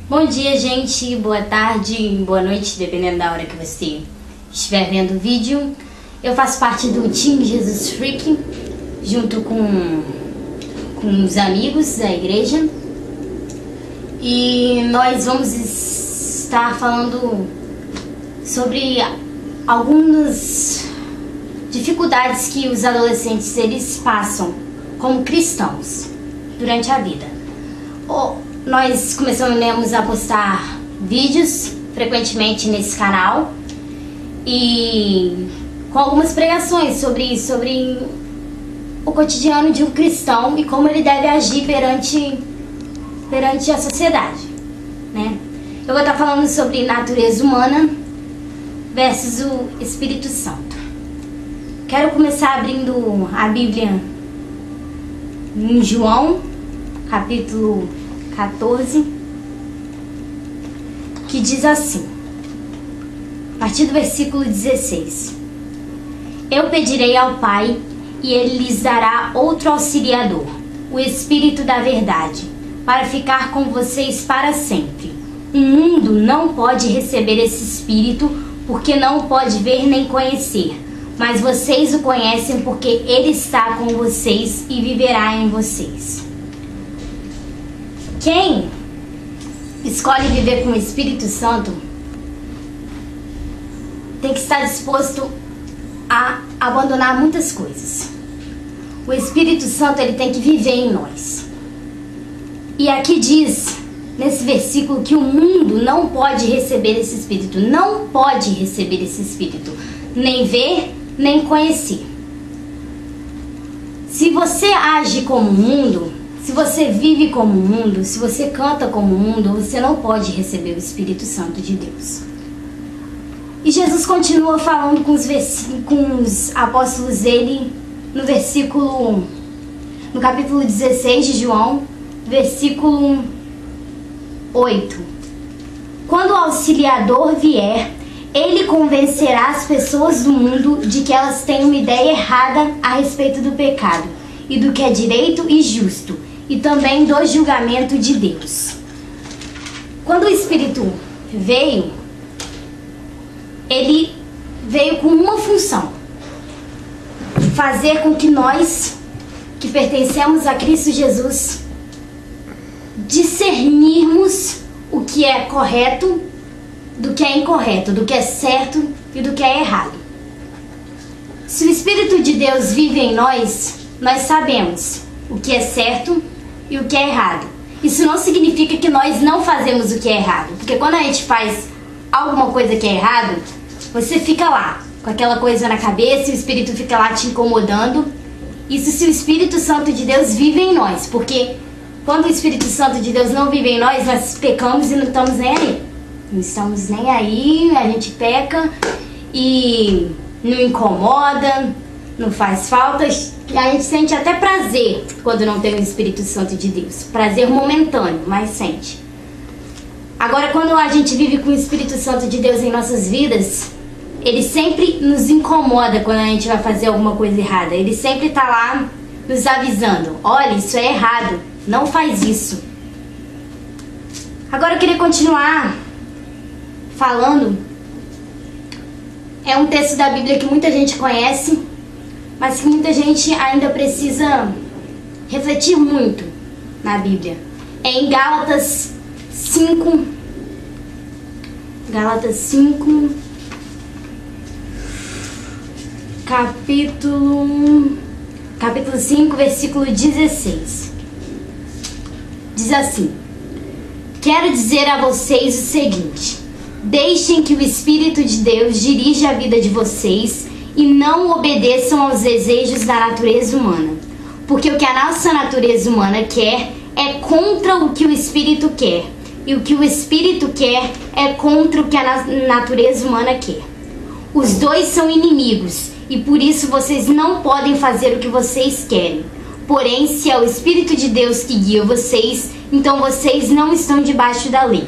Bom dia, gente, boa tarde, boa noite, dependendo da hora que você estiver vendo o vídeo. Eu faço parte do Team Jesus Freak, junto com os amigos da igreja. E nós vamos estar falando sobre algumas dificuldades que os adolescentes eles passam como cristãos durante a vida. Nós começamos a postar vídeos frequentemente nesse canal e com algumas pregações sobre o cotidiano de um cristão e como ele deve agir perante a sociedade, né? Eu vou estar falando sobre natureza humana versus o Espírito Santo. Quero começar abrindo a Bíblia em João, capítulo 14, que diz assim, a partir do versículo 16: Eu pedirei ao Pai, e Ele lhes dará outro auxiliador, o Espírito da Verdade, para ficar com vocês para sempre. O mundo não pode receber esse Espírito, porque não o pode ver nem conhecer, mas vocês o conhecem porque Ele está com vocês e viverá em vocês. Quem escolhe viver com o Espírito Santo tem que estar disposto a abandonar muitas coisas. O Espírito Santo ele tem que viver em nós. E aqui diz, nesse versículo, que o mundo não pode receber esse Espírito. Não pode receber esse Espírito. Nem ver, nem conhecer. Se você age como o mundo, se você vive como o mundo, se você canta como o mundo, você não pode receber o Espírito Santo de Deus. E Jesus continua falando com os apóstolos dele no capítulo 16 de João, versículo 8. Quando o auxiliador vier, ele convencerá as pessoas do mundo de que elas têm uma ideia errada a respeito do pecado e do que é direito e justo, e também do julgamento de Deus. Quando o Espírito veio, ele veio com uma função: fazer com que nós, que pertencemos a Cristo Jesus, discernirmos o que é correto do que é incorreto, do que é certo e do que é errado. Se o Espírito de Deus vive em nós, nós sabemos o que é certo e o que é errado. Isso não significa que nós não fazemos o que é errado, porque quando a gente faz alguma coisa que é errado, você fica lá com aquela coisa na cabeça e o Espírito fica lá te incomodando. Isso se o Espírito Santo de Deus vive em nós, porque quando o Espírito Santo de Deus não vive em nós, nós pecamos e não estamos nem aí. Não estamos nem aí, a gente peca e não incomoda, não faz falta. A gente sente até prazer quando não tem o Espírito Santo de Deus. Prazer momentâneo, mas sente. Agora, quando a gente vive com o Espírito Santo de Deus em nossas vidas, ele sempre nos incomoda quando a gente vai fazer alguma coisa errada. Ele sempre está lá nos avisando: olha, isso é errado, não faz isso. Agora eu queria continuar falando. É um texto da Bíblia que muita gente conhece, mas que muita gente ainda precisa refletir muito na Bíblia. É em Gálatas 5, capítulo 5, versículo 16. Diz assim: Quero dizer a vocês o seguinte: deixem que o Espírito de Deus dirija a vida de vocês e não obedeçam aos desejos da natureza humana. Porque o que a nossa natureza humana quer é contra o que o Espírito quer. E o que o Espírito quer é contra o que a natureza humana quer. Os dois são inimigos e por isso vocês não podem fazer o que vocês querem. Porém, se é o Espírito de Deus que guia vocês, então vocês não estão debaixo da lei.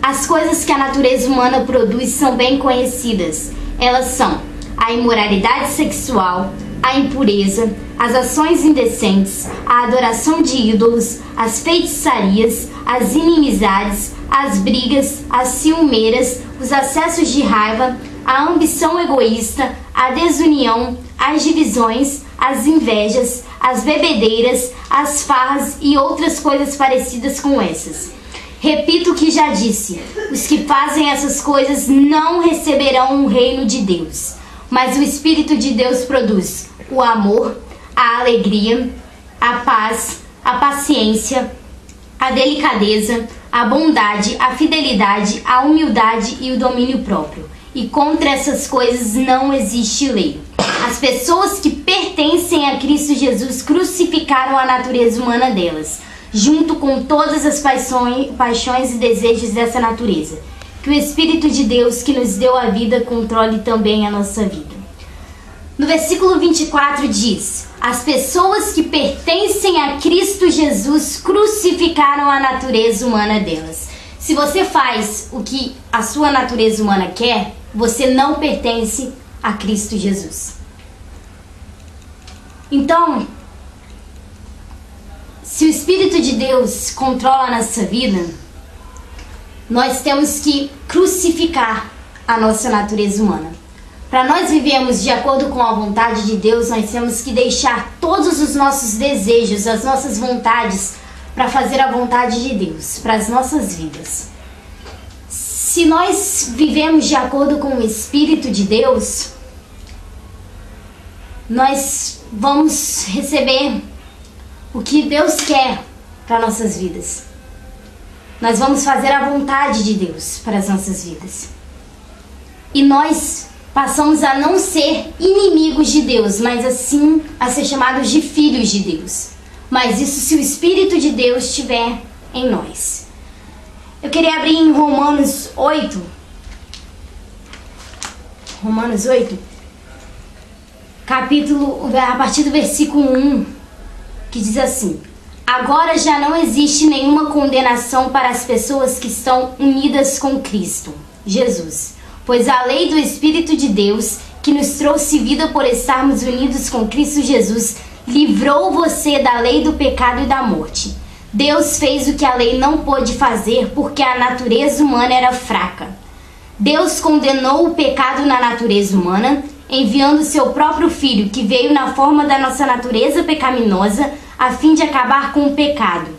As coisas que a natureza humana produz são bem conhecidas. Elas são a imoralidade sexual, a impureza, as ações indecentes, a adoração de ídolos, as feitiçarias, as inimizades, as brigas, as ciumeiras, os acessos de raiva, a ambição egoísta, a desunião, as divisões, as invejas, as bebedeiras, as farras e outras coisas parecidas com essas. Repito o que já disse: os que fazem essas coisas não receberão o reino de Deus. Mas o Espírito de Deus produz o amor, a alegria, a paz, a paciência, a delicadeza, a bondade, a fidelidade, a humildade e o domínio próprio. E contra essas coisas não existe lei. As pessoas que pertencem a Cristo Jesus crucificaram a natureza humana delas, junto com todas as paixões e desejos dessa natureza. Que o Espírito de Deus que nos deu a vida controle também a nossa vida. No versículo 24 diz: as pessoas que pertencem a Cristo Jesus crucificaram a natureza humana delas. Se você faz o que a sua natureza humana quer, você não pertence a Cristo Jesus. Então, se o Espírito de Deus controla a nossa vida, nós temos que crucificar a nossa natureza humana. Para nós vivermos de acordo com a vontade de Deus, nós temos que deixar todos os nossos desejos, as nossas vontades, para fazer a vontade de Deus, para as nossas vidas. Se nós vivemos de acordo com o Espírito de Deus, nós vamos receber o que Deus quer para nossas vidas. Nós vamos fazer a vontade de Deus para as nossas vidas. E nós passamos a não ser inimigos de Deus, mas assim a ser chamados de filhos de Deus. Mas isso se o Espírito de Deus estiver em nós. Eu queria abrir em Romanos 8. Romanos 8. A partir do versículo 1, que diz assim: agora já não existe nenhuma condenação para as pessoas que estão unidas com Cristo Jesus, pois a lei do Espírito de Deus, que nos trouxe vida por estarmos unidos com Cristo Jesus, livrou você da lei do pecado e da morte. Deus fez o que a lei não pôde fazer porque a natureza humana era fraca. Deus condenou o pecado na natureza humana, enviando seu próprio Filho, que veio na forma da nossa natureza pecaminosa, a fim de acabar com o pecado.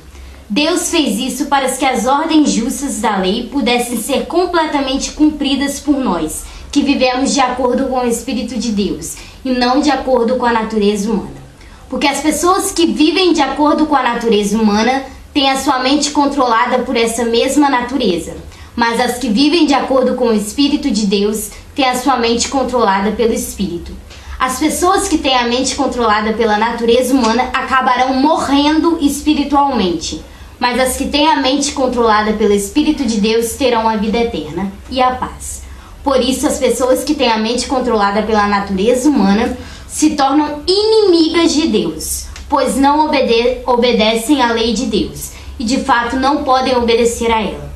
Deus fez isso para que as ordens justas da lei pudessem ser completamente cumpridas por nós, que vivemos de acordo com o Espírito de Deus, e não de acordo com a natureza humana. Porque as pessoas que vivem de acordo com a natureza humana têm a sua mente controlada por essa mesma natureza. Mas as que vivem de acordo com o Espírito de Deus têm a sua mente controlada pelo Espírito. As pessoas que têm a mente controlada pela natureza humana acabarão morrendo espiritualmente. Mas as que têm a mente controlada pelo Espírito de Deus terão a vida eterna e a paz. Por isso, as pessoas que têm a mente controlada pela natureza humana se tornam inimigas de Deus, pois não obedecem à lei de Deus e de fato não podem obedecer a ela.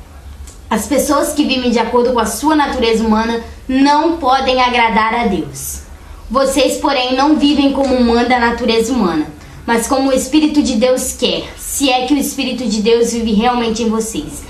As pessoas que vivem de acordo com a sua natureza humana não podem agradar a Deus. Vocês, porém, não vivem como manda a natureza humana, mas como o Espírito de Deus quer, se é que o Espírito de Deus vive realmente em vocês.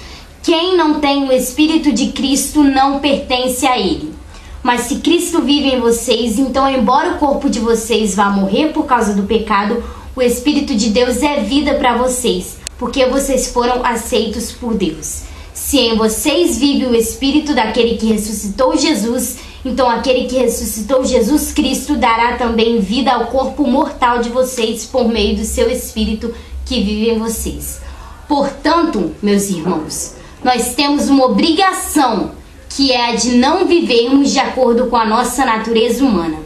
Quem não tem o Espírito de Cristo não pertence a Ele. Mas se Cristo vive em vocês, então, embora o corpo de vocês vá morrer por causa do pecado, o Espírito de Deus é vida para vocês, porque vocês foram aceitos por Deus. Se em vocês vive o Espírito daquele que ressuscitou Jesus, então aquele que ressuscitou Jesus Cristo dará também vida ao corpo mortal de vocês por meio do seu Espírito que vive em vocês. Portanto, meus irmãos, nós temos uma obrigação, que é a de não vivermos de acordo com a nossa natureza humana.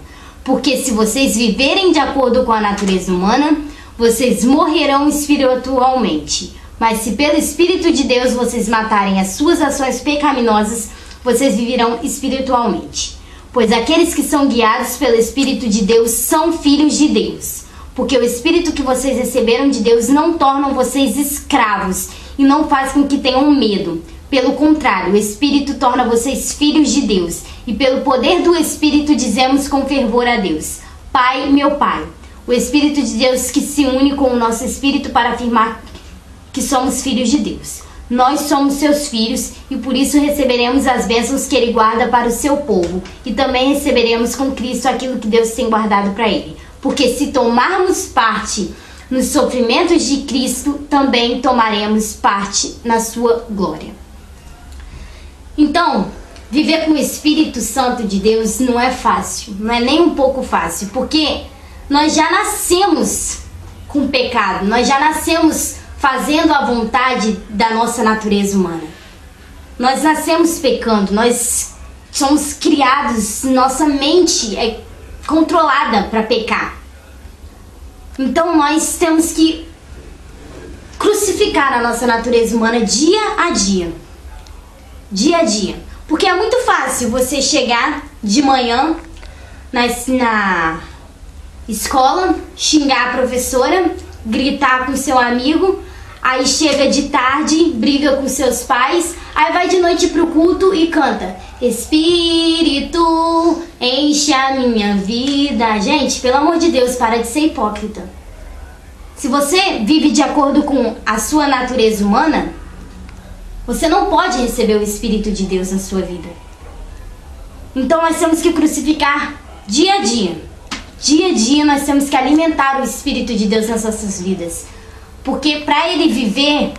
Porque se vocês viverem de acordo com a natureza humana, vocês morrerão espiritualmente. Mas se pelo Espírito de Deus vocês matarem as suas ações pecaminosas, vocês viverão espiritualmente. Pois aqueles que são guiados pelo Espírito de Deus são filhos de Deus. Porque o Espírito que vocês receberam de Deus não torna vocês escravos e não faz com que tenham medo. Pelo contrário, o Espírito torna vocês filhos de Deus. E pelo poder do Espírito dizemos com fervor a Deus: Pai, meu Pai. O Espírito de Deus que se une com o nosso espírito para afirmar que somos filhos de Deus. Nós somos seus filhos e por isso receberemos as bênçãos que Ele guarda para o seu povo. E também receberemos com Cristo aquilo que Deus tem guardado para Ele. Porque se tomarmos parte nos sofrimentos de Cristo, também tomaremos parte na sua glória. Então, viver com o Espírito Santo de Deus não é fácil, não é nem um pouco fácil, porque nós já nascemos com pecado, nós já nascemos fazendo a vontade da nossa natureza humana. Nós nascemos pecando, nós somos criados, nossa mente é controlada para pecar. Então nós temos que crucificar a nossa natureza humana dia a dia. Dia a dia. Porque é muito fácil você chegar de manhã na escola, xingar a professora, gritar com seu amigo, aí chega de tarde, briga com seus pais, aí vai de noite pro culto e canta: Espírito, enche a minha vida. Gente, pelo amor de Deus, para de ser hipócrita. Se você vive de acordo com a sua natureza humana, você não pode receber o Espírito de Deus na sua vida. Então nós temos que crucificar dia a dia. Dia a dia nós temos que alimentar o Espírito de Deus nas nossas vidas. Porque para Ele viver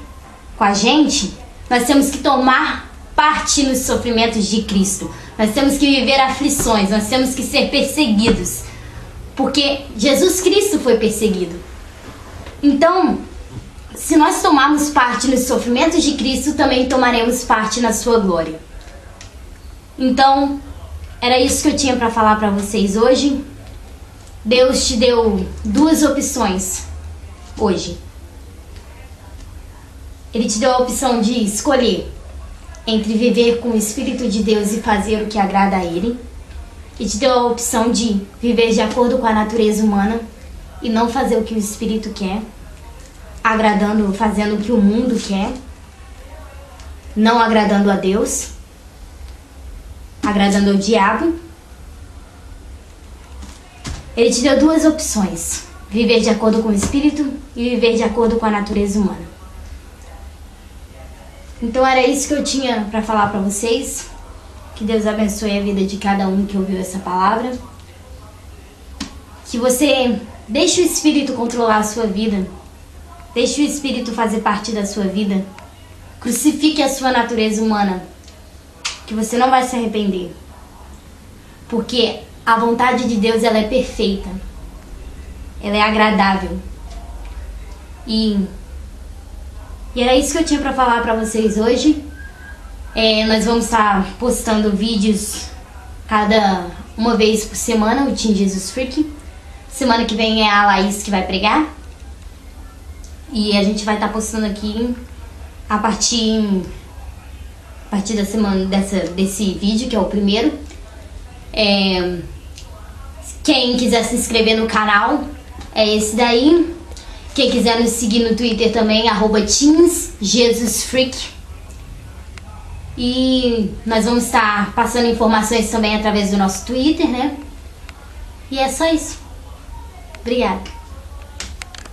com a gente, nós temos que tomar parte nos sofrimentos de Cristo. Nós temos que viver aflições, nós temos que ser perseguidos. Porque Jesus Cristo foi perseguido. Então, se nós tomarmos parte nos sofrimentos de Cristo, também tomaremos parte na sua glória. Então, era isso que eu tinha para falar para vocês hoje. Deus te deu duas opções hoje. Ele te deu a opção de escolher entre viver com o Espírito de Deus e fazer o que agrada a Ele. E te deu a opção de viver de acordo com a natureza humana e não fazer o que o Espírito quer, fazendo o que o mundo quer, não agradando a Deus, agradando ao diabo. Ele te deu duas opções: viver de acordo com o Espírito e viver de acordo com a natureza humana. Então era isso que eu tinha para falar para vocês. Que Deus abençoe a vida de cada um que ouviu essa palavra. Que você deixe o Espírito controlar a sua vida. Deixe o Espírito fazer parte da sua vida. Crucifique a sua natureza humana, que você não vai se arrepender. Porque a vontade de Deus, ela é perfeita. Ela é agradável. E era isso que eu tinha para falar para vocês hoje. Nós vamos estar postando vídeos uma vez por semana, o Team Jesus Freak. Semana que vem é a Laís que vai pregar. E a gente vai estar postando aqui a partir da semana desse vídeo, que é o primeiro. Quem quiser se inscrever no canal, é esse daí. Quem quiser nos seguir no Twitter também, @TeamsJesusFreak. E nós vamos estar passando informações também através do nosso Twitter, né? E é só isso. Obrigada.